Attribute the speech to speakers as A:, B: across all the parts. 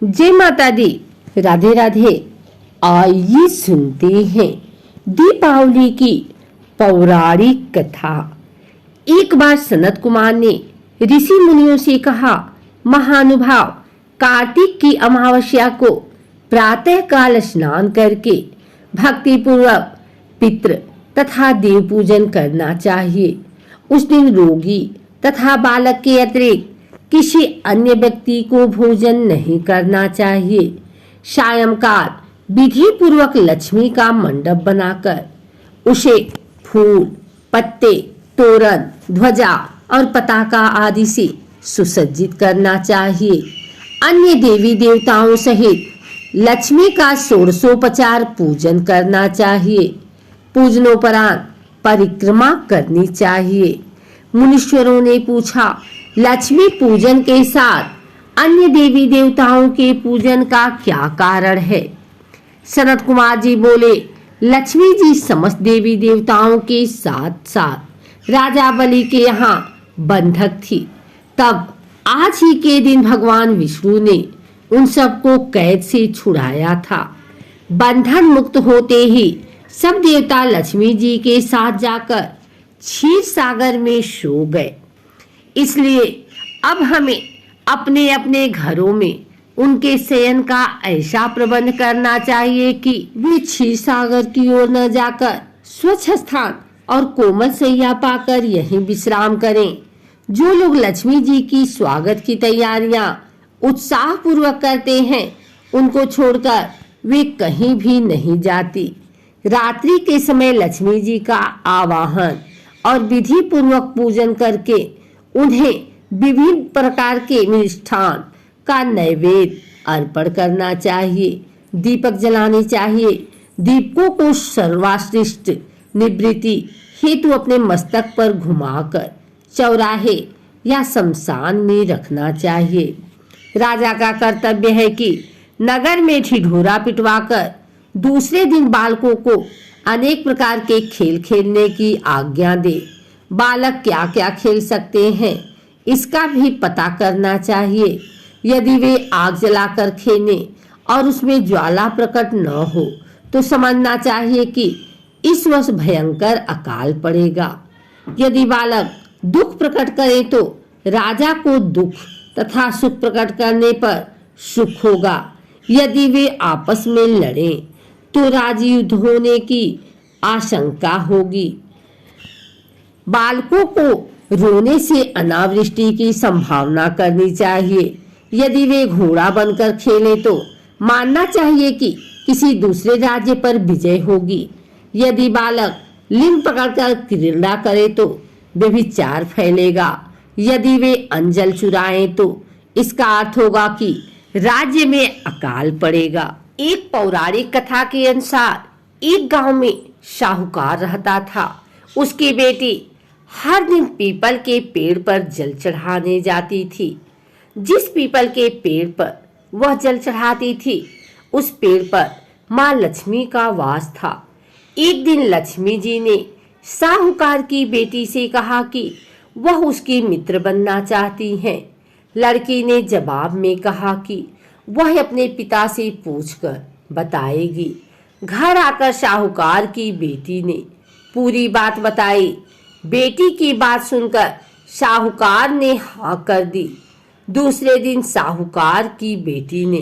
A: जय माता दी, राधे राधे। आइए सुनते हैं दीपावली की पौराणिक कथा। एक बार सनत कुमार ने ऋषि मुनियों से कहा, महानुभाव, कार्तिक की अमावस्या को प्रातः काल स्नान करके भक्ति पूर्वक पितृ तथा देव पूजन करना चाहिए। उस दिन रोगी तथा बालक के अतिरिक्त किसी अन्य व्यक्ति को भोजन नहीं करना चाहिए। सायंकाल विधि पूर्वक लक्ष्मी का मंडप बनाकर उसे फूल, पत्ते, तोरण, ध्वजा और पताका आदि से सुसज्जित करना चाहिए। अन्य देवी देवताओं सहित लक्ष्मी का षोडशोपचार पूजन करना चाहिए। पूजनोपरांत परिक्रमा करनी चाहिए। मुनीश्वरों ने पूछा, लक्ष्मी पूजन के साथ अन्य देवी देवताओं के पूजन का क्या कारण है? सनत कुमार जी बोले, लक्ष्मी जी समस्त देवी देवताओं के साथ साथ राजा बलि के यहाँ बंधक थी। तब आज ही के दिन भगवान विष्णु ने उन सबको कैद से छुड़ाया था। बंधन मुक्त होते ही सब देवता लक्ष्मी जी के साथ जाकर क्षीर सागर में सो गए। इसलिए अब हमें अपने अपने घरों में उनके शयन का ऐसा प्रबंध करना चाहिए कि वे क्षीर सागर की ओर न जाकर स्वच्छ स्थान और कोमल शैया पाकर यहीं विश्राम करें। जो लोग लक्ष्मी जी की स्वागत की तैयारियां उत्साह पूर्वक करते हैं, उनको छोड़कर वे कहीं भी नहीं जाती। रात्रि के समय लक्ष्मी जी का आवाहन और विधि पूर्वक पूजन करके उन्हें विभिन्न प्रकार के मिष्ठान का नैवेद्य अर्पण करना चाहिए। दीपक जलाने चाहिए। दीपकों को सर्वश्रेष्ठ निवृत्ति हेतु अपने मस्तक पर घुमाकर चौराहे या शमशान में रखना चाहिए। राजा का कर्तव्य है कि नगर में ढिढोरा पिटवाकर दूसरे दिन बालकों को अनेक प्रकार के खेल खेलने की आज्ञा दे। बालक क्या क्या खेल सकते हैं, इसका भी पता करना चाहिए। यदि वे आग जलाकर खेलें और उसमें ज्वाला प्रकट न हो तो समझना चाहिए कि इस वर्ष भयंकर अकाल पड़ेगा। यदि बालक दुख प्रकट करे तो राजा को दुख तथा सुख प्रकट करने पर सुख होगा। यदि वे आपस में लड़ें तो राजयुद्ध होने की आशंका होगी। बालकों को रोने से अनावृष्टि की संभावना करनी चाहिए। यदि वे घोड़ा बनकर खेले तो मानना चाहिए कि किसी दूसरे राज्य पर विजय होगी। यदि बालक लिंग पकड़कर क्रीड़ा करे तो व्यभिचार फैलेगा। यदि वे अंजल चुराएं तो इसका अर्थ होगा कि राज्य में अकाल पड़ेगा। एक पौराणिक कथा के अनुसार एक गांव में साहूकार रहता था। उसकी बेटी हर दिन पीपल के पेड़ पर जल चढ़ाने जाती थी। जिस पीपल के पेड़ पर वह जल चढ़ाती थी, उस पेड़ पर माँ लक्ष्मी का वास था। एक दिन लक्ष्मी जी ने साहूकार की बेटी से कहा कि वह उसकी मित्र बनना चाहती हैं। लड़की ने जवाब में कहा कि वह अपने पिता से पूछकर बताएगी। घर आकर साहूकार की बेटी ने पूरी बात बताई। बेटी की बात सुनकर साहूकार ने हाँ कर दी। दूसरे दिन साहूकार की बेटी ने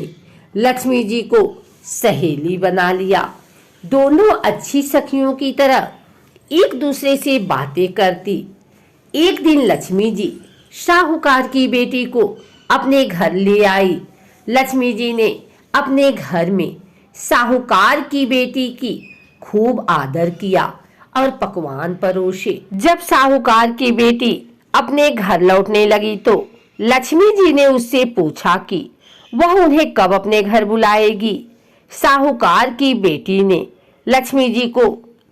A: लक्ष्मी जी को सहेली बना लिया। दोनों अच्छी सखियों की तरह एक दूसरे से बातें करती। एक दिन लक्ष्मी जी साहूकार की बेटी को अपने घर ले आई। लक्ष्मी जी ने अपने घर में साहूकार की बेटी की खूब आदर किया और पकवान परोसे। जब साहूकार की बेटी अपने घर लौटने लगी तो लक्ष्मी जी ने उससे पूछा कि वह उन्हें कब अपने घर बुलाएगी। साहूकार की बेटी ने लक्ष्मी जी को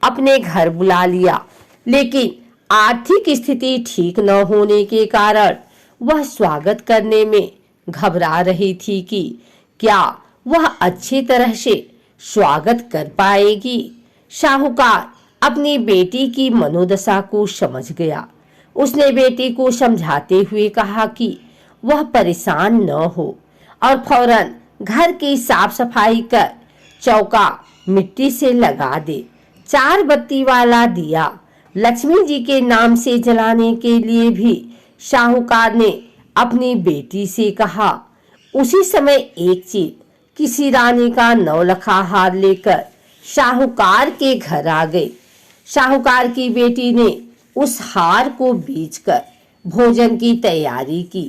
A: अपने घर बुला लिया, लेकिन आर्थिक स्थिति ठीक न होने के कारण वह स्वागत करने में घबरा रही थी कि क्या वह अच्छी तरह से स्वागत कर पाएगी। साहूकार अपनी बेटी की मनोदशा को समझ गया। उसने बेटी को समझाते हुए कहा कि वह परेशान न हो और फौरन घर की साफ सफाई कर चौका मिट्टी से लगा दे। 4 बत्ती वाला दिया लक्ष्मी जी के नाम से जलाने के लिए भी शाहूकार ने अपनी बेटी से कहा। उसी समय एक चील किसी रानी का नौलखा हार लेकर शाहूकार के घर आ गई। शाहूकार की बेटी ने उस हार को बेचकर भोजन की तैयारी की।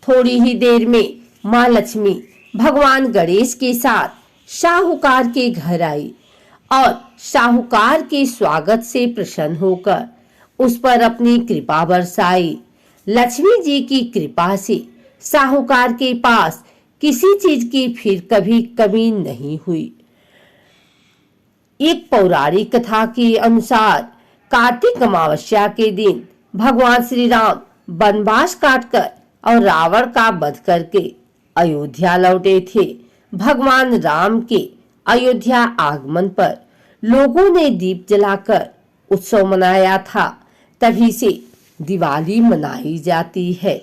A: थोड़ी ही देर में माँ लक्ष्मी भगवान गणेश के साथ शाहूकार के घर आई और शाहूकार के स्वागत से प्रसन्न होकर उस पर अपनी कृपा बरसाई। लक्ष्मी जी की कृपा से शाहूकार के पास किसी चीज की फिर कभी कमी नहीं हुई। एक पौराणिक कथा के अनुसार कार्तिक अमावस्या के दिन भगवान श्री राम वनवास काटकर और रावण का वध करके अयोध्या लौटे थे। भगवान राम के अयोध्या आगमन पर लोगों ने दीप जलाकर उत्सव मनाया था। तभी से दिवाली मनाई जाती है।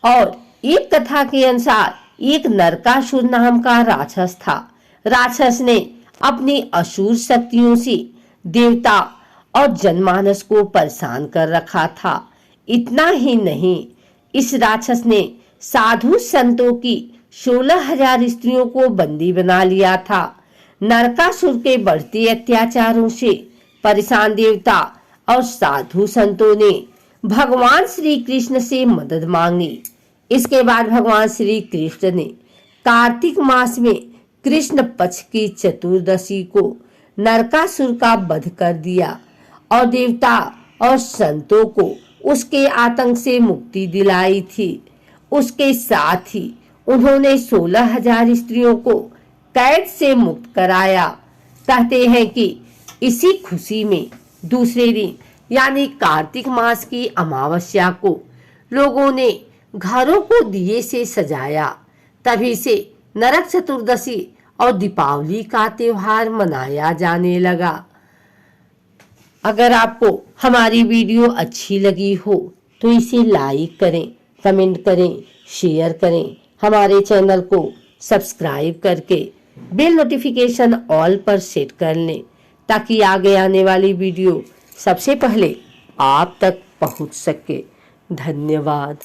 A: और एक कथा के अनुसार एक नरकासुर नाम का राक्षस था। राक्षस ने अपनी असुर शक्तियों से देवता और जनमानस को परेशान कर रखा था। इतना ही नहीं, इस राक्षस ने साधु संतों की 16,000 स्त्रियों को बंदी बना लिया था। नरकासुर के बढ़ते अत्याचारों से परेशान देवता और साधु संतों ने भगवान श्री कृष्ण से मदद मांगी। इसके बाद भगवान श्री कृष्ण ने कार्तिक मास में कृष्ण पक्ष की चतुर्दशी को नरकासुर का वध कर दिया और देवता और संतों को उसके आतंक से मुक्ति दिलाई थी। उसके साथ ही उन्होंने 16,000 स्त्रियों को कैद से मुक्त कराया। कहते हैं कि इसी खुशी में दूसरे दिन यानी कार्तिक मास की अमावस्या को लोगों ने घरों को दिए से सजाया। तभी से नरक चतुर्दशी और दीपावली का त्योहार मनाया जाने लगा। अगर आपको हमारी वीडियो अच्छी लगी हो तो इसे लाइक करें, कमेंट करें, शेयर करें। हमारे चैनल को सब्सक्राइब करके बेल नोटिफिकेशन ऑल पर सेट कर लें ताकि आगे आने वाली वीडियो सबसे पहले आप तक पहुंच सके। धन्यवाद।